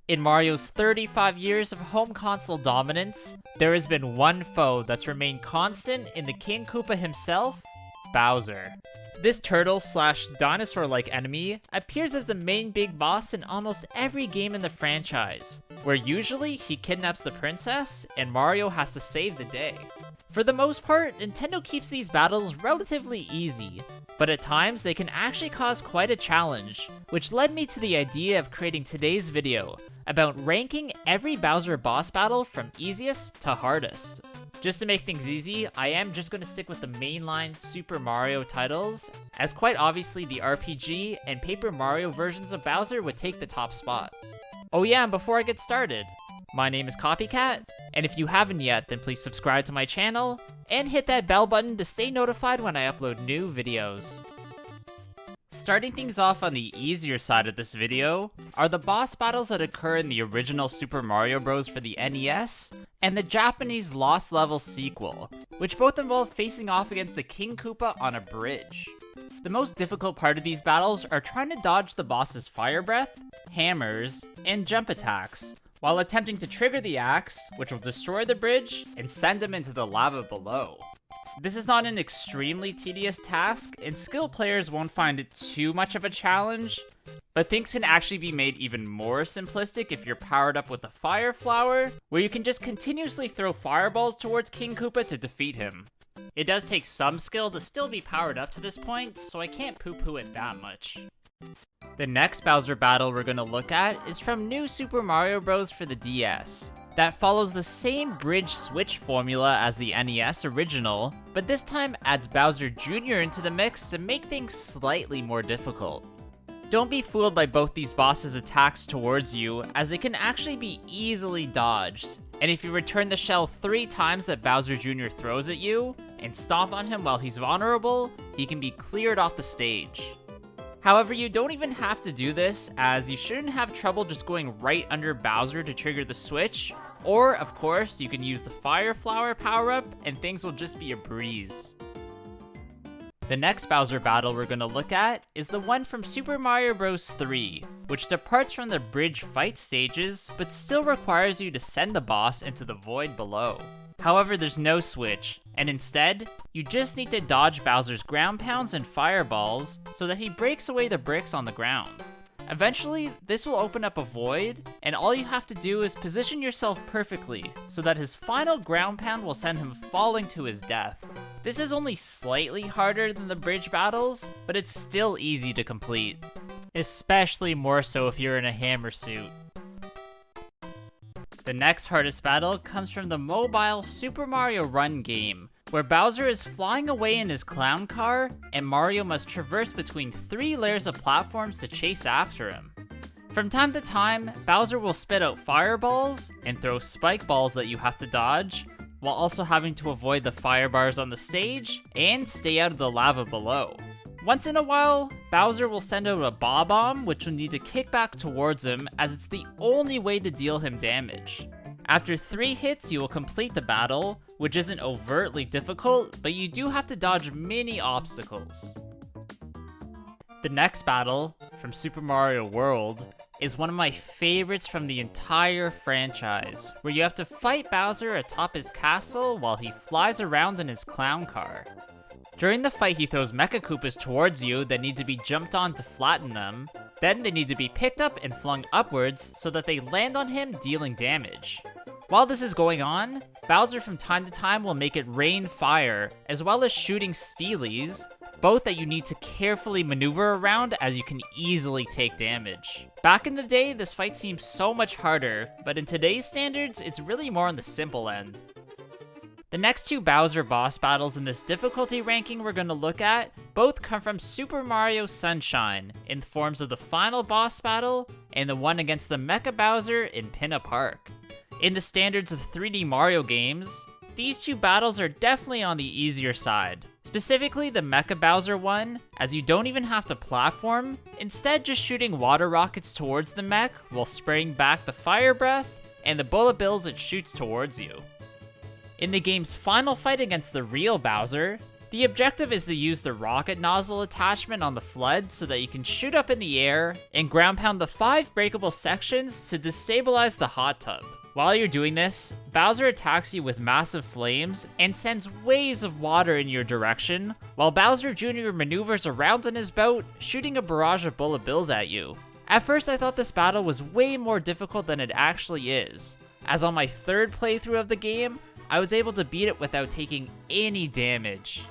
In Mario's 35 years of home console dominance, there has been one foe that's remained constant in the King Koopa himself, Bowser. This turtle/dinosaur-like enemy appears as the main big boss in almost every game in the franchise, where usually he kidnaps the princess and Mario has to save the day. For the most part, Nintendo keeps these battles relatively easy, but at times they can actually cause quite a challenge, which led me to the idea of creating today's video about ranking every Bowser boss battle from easiest to hardest. Just to make things easy, I am just going to stick with the mainline Super Mario titles, as quite obviously the RPG and Paper Mario versions of Bowser would take the top spot. Oh yeah, and before I get started, my name is Copycat, and if you haven't yet, then please subscribe to my channel, and hit that bell button to stay notified when I upload new videos. Starting things off on the easier side of this video are the boss battles that occur in the original Super Mario Bros. For the NES, and the Japanese Lost Levels sequel, which both involve facing off against the King Koopa on a bridge. The most difficult part of these battles are trying to dodge the boss's fire breath, hammers, and jump attacks, while attempting to trigger the axe, which will destroy the bridge and send him into the lava below. This is not an extremely tedious task, and skilled players won't find it too much of a challenge, but things can actually be made even more simplistic if you're powered up with the Fire Flower, where you can just continuously throw fireballs towards King Koopa to defeat him. It does take some skill to still be powered up to this point, so I can't poo-poo it that much. The next Bowser battle we're going to look at is from New Super Mario Bros. For the DS. That follows the same bridge switch formula as the NES original, but this time adds Bowser Jr. into the mix to make things slightly more difficult. Don't be fooled by both these bosses' attacks towards you, as they can actually be easily dodged, and if you return the shell 3 times that Bowser Jr. throws at you, and stomp on him while he's vulnerable, he can be cleared off the stage. However, you don't even have to do this, as you shouldn't have trouble just going right under Bowser to trigger the switch, or, of course, you can use the Fire Flower power-up and things will just be a breeze. The next Bowser battle we're going to look at is the one from Super Mario Bros. 3, which departs from the bridge fight stages, but still requires you to send the boss into the void below. However, there's no switch, and instead, you just need to dodge Bowser's ground pounds and fireballs so that he breaks away the bricks on the ground. Eventually, this will open up a void, and all you have to do is position yourself perfectly so that his final ground pound will send him falling to his death. This is only slightly harder than the bridge battles, but it's still easy to complete. Especially more so if you're in a hammer suit. The next hardest battle comes from the mobile Super Mario Run game, where Bowser is flying away in his clown car, and Mario must traverse between 3 layers of platforms to chase after him. From time to time, Bowser will spit out fireballs and throw spike balls that you have to dodge, while also having to avoid the fire bars on the stage and stay out of the lava below. Once in a while, Bowser will send out a Bob-omb, which will need to kick back towards him, as it's the only way to deal him damage. After 3 hits, you will complete the battle, which isn't overtly difficult, but you do have to dodge many obstacles. The next battle, from Super Mario World, is one of my favorites from the entire franchise, where you have to fight Bowser atop his castle while he flies around in his clown car. During the fight, he throws Mecha Koopas towards you that need to be jumped on to flatten them, then they need to be picked up and flung upwards so that they land on him, dealing damage. While this is going on, Bowser from time to time will make it rain fire, as well as shooting Steelies, both that you need to carefully maneuver around as you can easily take damage. Back in the day, this fight seemed so much harder, but in today's standards, it's really more on the simple end. The next 2 Bowser boss battles in this difficulty ranking we're going to look at both come from Super Mario Sunshine, in the forms of the final boss battle and the one against the Mecha Bowser in Pinna Park. In the standards of 3D Mario games, these 2 battles are definitely on the easier side. Specifically the Mecha Bowser one, as you don't even have to platform, instead just shooting water rockets towards the mech while spraying back the fire breath and the bullet bills it shoots towards you. In the game's final fight against the real Bowser, The objective is to use the rocket nozzle attachment on the FLUDD so that you can shoot up in the air and ground pound the 5 breakable sections to destabilize the hot tub. While you're doing this, Bowser attacks you with massive flames and sends waves of water in your direction, while Bowser Jr. maneuvers around in his boat, shooting a barrage of bullet bills at you. At first I thought this battle was way more difficult than it actually is, as on my 3rd playthrough of the game, I was able to beat it without taking any damage.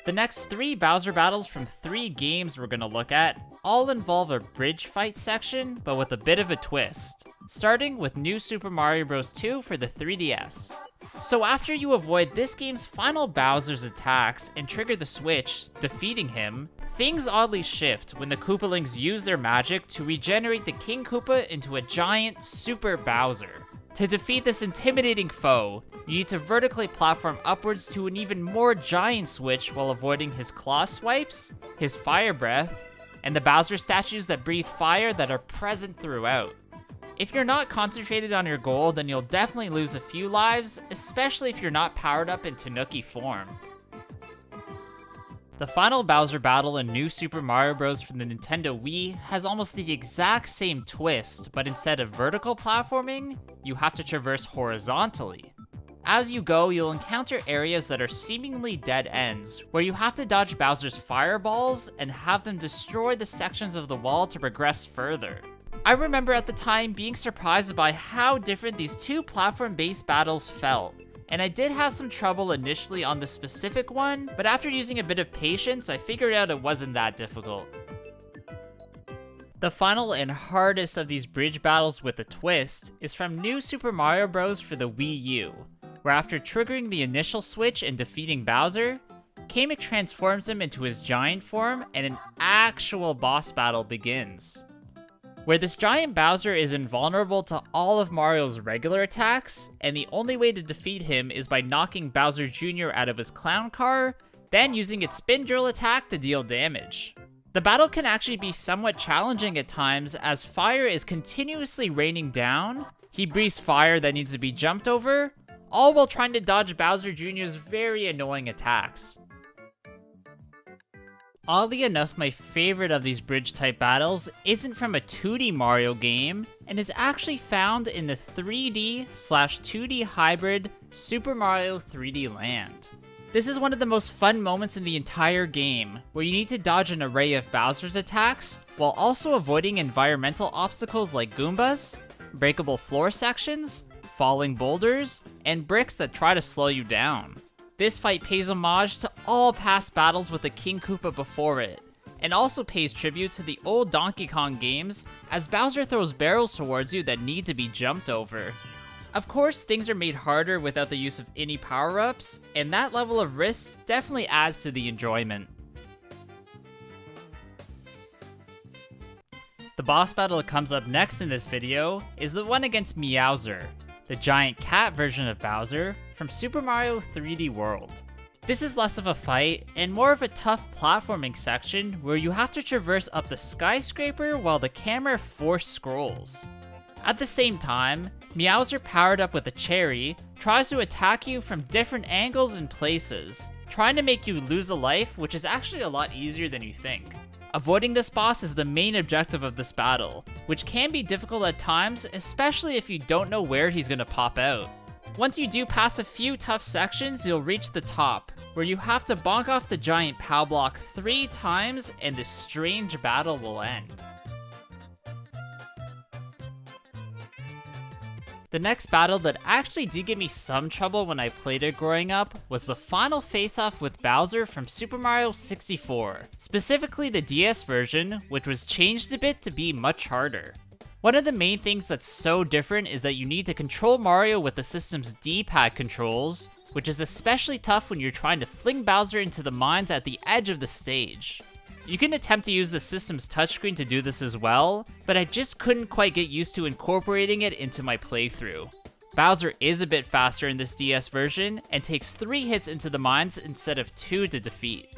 The next 3 Bowser battles from 3 games we're gonna look at all involve a bridge fight section, but with a bit of a twist, starting with New Super Mario Bros. 2 for the 3DS. So after you avoid this game's final Bowser's attacks and trigger the switch, defeating him, things oddly shift when the Koopalings use their magic to regenerate the King Koopa into a giant Super Bowser. To defeat this intimidating foe, you need to vertically platform upwards to an even more giant switch while avoiding his claw swipes, his fire breath, and the Bowser statues that breathe fire that are present throughout. If you're not concentrated on your goal, then you'll definitely lose a few lives, especially if you're not powered up in Tanuki form. The final Bowser battle in New Super Mario Bros. From the Nintendo Wii has almost the exact same twist, but instead of vertical platforming, you have to traverse horizontally. As you go, you'll encounter areas that are seemingly dead ends, where you have to dodge Bowser's fireballs and have them destroy the sections of the wall to progress further. I remember at the time being surprised by how different these 2 platform-based battles felt. And I did have some trouble initially on the specific one, but after using a bit of patience, I figured out it wasn't that difficult. The final and hardest of these bridge battles with a twist is from New Super Mario Bros. For the Wii U, where after triggering the initial switch and defeating Bowser, Kamek transforms him into his giant form and an actual boss battle begins. Where this giant Bowser is invulnerable to all of Mario's regular attacks, and the only way to defeat him is by knocking Bowser Jr. out of his clown car, then using its spin drill attack to deal damage. The battle can actually be somewhat challenging at times as fire is continuously raining down, he breathes fire that needs to be jumped over, all while trying to dodge Bowser Jr.'s very annoying attacks. Oddly enough, my favorite of these bridge-type battles isn't from a 2D Mario game, and is actually found in the 3D/2D hybrid Super Mario 3D Land. This is one of the most fun moments in the entire game, where you need to dodge an array of Bowser's attacks, while also avoiding environmental obstacles like Goombas, breakable floor sections, falling boulders, and bricks that try to slow you down. This fight pays homage to all past battles with the King Koopa before it, and also pays tribute to the old Donkey Kong games, as Bowser throws barrels towards you that need to be jumped over. Of course, things are made harder without the use of any power-ups, and that level of risk definitely adds to the enjoyment. The boss battle that comes up next in this video is the one against Meowser, the giant cat version of Bowser from Super Mario 3D World. This is less of a fight and more of a tough platforming section where you have to traverse up the skyscraper while the camera force scrolls. At the same time, Meowser, powered up with a cherry, tries to attack you from different angles and places, trying to make you lose a life, which is actually a lot easier than you think. Avoiding this boss is the main objective of this battle, which can be difficult at times, especially if you don't know where he's gonna pop out. Once you do pass a few tough sections, you'll reach the top, where you have to bonk off the giant POW block 3 times and this strange battle will end. The next battle that actually did give me some trouble when I played it growing up was the final face-off with Bowser from Super Mario 64, specifically the DS version, which was changed a bit to be much harder. One of the main things that's so different is that you need to control Mario with the system's D-pad controls, which is especially tough when you're trying to fling Bowser into the mines at the edge of the stage. You can attempt to use the system's touchscreen to do this as well, but I just couldn't quite get used to incorporating it into my playthrough. Bowser is a bit faster in this DS version, and takes 3 hits into the mines instead of 2 to defeat.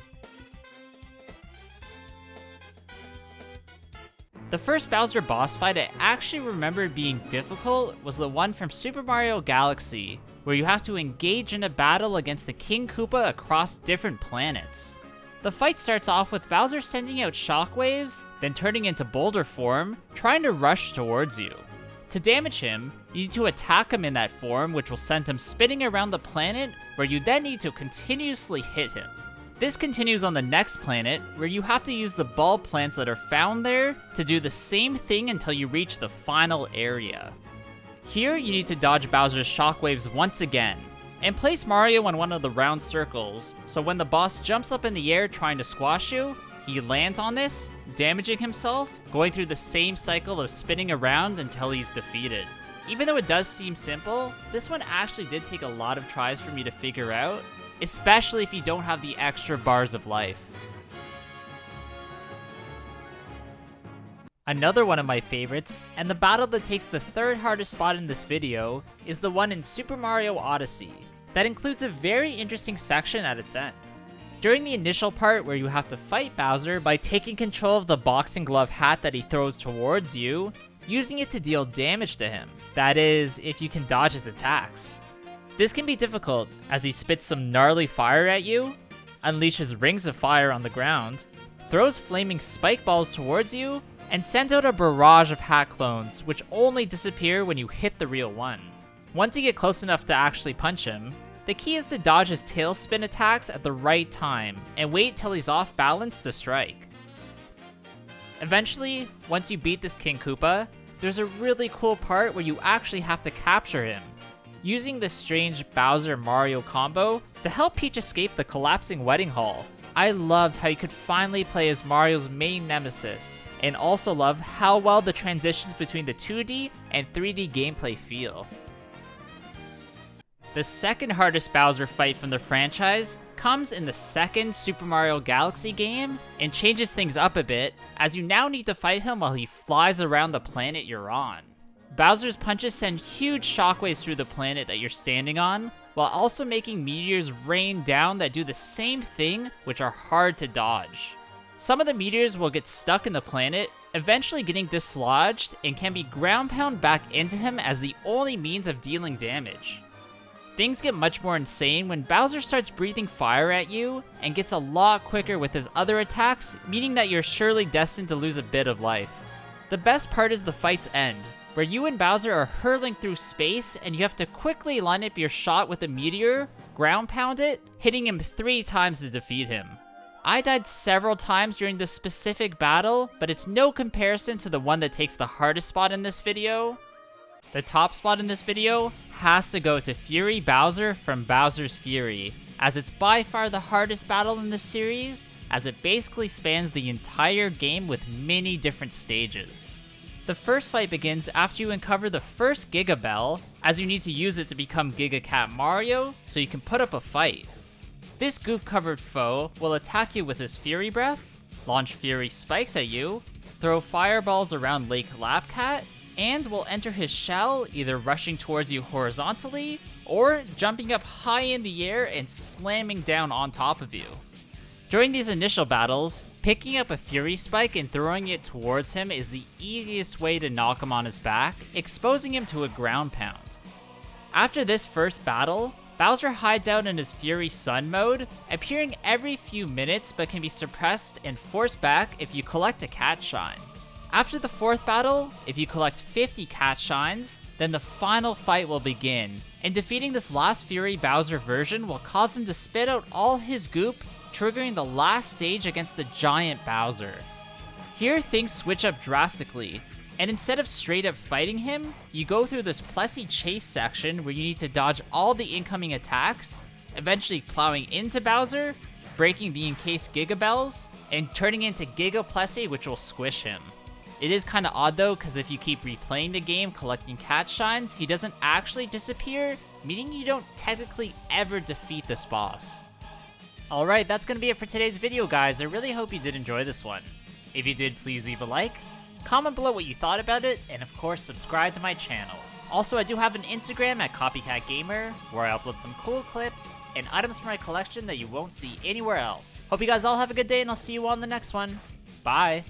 The first Bowser boss fight I actually remembered being difficult was the one from Super Mario Galaxy, where you have to engage in a battle against the King Koopa across different planets. The fight starts off with Bowser sending out shockwaves, then turning into boulder form, trying to rush towards you. To damage him, you need to attack him in that form, which will send him spinning around the planet, where you then need to continuously hit him. This continues on the next planet, where you have to use the ball plants that are found there to do the same thing until you reach the final area. Here, you need to dodge Bowser's shockwaves once again, and place Mario on one of the round circles, so when the boss jumps up in the air trying to squash you, he lands on this, damaging himself, going through the same cycle of spinning around until he's defeated. Even though it does seem simple, this one actually did take a lot of tries for me to figure out, especially if you don't have the extra bars of life. Another one of my favorites, and the battle that takes the third hardest spot in this video, is the one in Super Mario Odyssey, that includes a very interesting section at its end. During the initial part where you have to fight Bowser by taking control of the boxing glove hat that he throws towards you, using it to deal damage to him, that is, if you can dodge his attacks. This can be difficult, as he spits some gnarly fire at you, unleashes rings of fire on the ground, throws flaming spike balls towards you, and sends out a barrage of hat clones, which only disappear when you hit the real one. Once you get close enough to actually punch him, the key is to dodge his tailspin attacks at the right time, and wait till he's off balance to strike. Eventually, once you beat this King Koopa, there's a really cool part where you actually have to capture him, using this strange Bowser-Mario combo to help Peach escape the collapsing wedding hall. I loved how you could finally play as Mario's main nemesis, and also love how well the transitions between the 2D and 3D gameplay feel. The second hardest Bowser fight from the franchise comes in the second Super Mario Galaxy game and changes things up a bit, as you now need to fight him while he flies around the planet you're on. Bowser's punches send huge shockwaves through the planet that you're standing on, while also making meteors rain down that do the same thing, which are hard to dodge. Some of the meteors will get stuck in the planet, eventually getting dislodged, and can be ground pound back into him as the only means of dealing damage. Things get much more insane when Bowser starts breathing fire at you, and gets a lot quicker with his other attacks, meaning that you're surely destined to lose a bit of life. The best part is the fight's end, where you and Bowser are hurtling through space and you have to quickly line up your shot with a meteor, ground pound it, hitting him 3 times to defeat him. I died several times during this specific battle, but it's no comparison to the one that takes the hardest spot in this video. The top spot in this video has to go to Fury Bowser from Bowser's Fury, as it's by far the hardest battle in the series, as it basically spans the entire game with many different stages. The first fight begins after you uncover the first Giga Bell, as you need to use it to become Giga Cat Mario, so you can put up a fight. This goop-covered foe will attack you with his Fury Breath, launch Fury Spikes at you, throw fireballs around Lake Lapcat, and will enter his shell, either rushing towards you horizontally, or jumping up high in the air and slamming down on top of you. During these initial battles, picking up a Fury Spike and throwing it towards him is the easiest way to knock him on his back, exposing him to a ground pound. After this first battle, Bowser hides out in his Fury Sun mode, appearing every few minutes but can be suppressed and forced back if you collect a Cat Shine. After the fourth battle, if you collect 50 Cat Shines, then the final fight will begin, and defeating this last Fury Bowser version will cause him to spit out all his goop, triggering the last stage against the giant Bowser. Here things switch up drastically, and instead of straight up fighting him, you go through this Plessy chase section where you need to dodge all the incoming attacks, eventually plowing into Bowser, breaking the encased Giga Bells, and turning into Giga Plessy, which will squish him. It is kinda odd though, cause if you keep replaying the game collecting Cat Shines, he doesn't actually disappear, meaning you don't technically ever defeat this boss. Alright, that's gonna be it for today's video, guys. I really hope you did enjoy this one. If you did, please leave a like, comment below what you thought about it, and of course subscribe to my channel. Also, I do have an Instagram at Copycat Gamer, where I upload some cool clips and items from my collection that you won't see anywhere else. Hope you guys all have a good day, and I'll see you on the next one. Bye!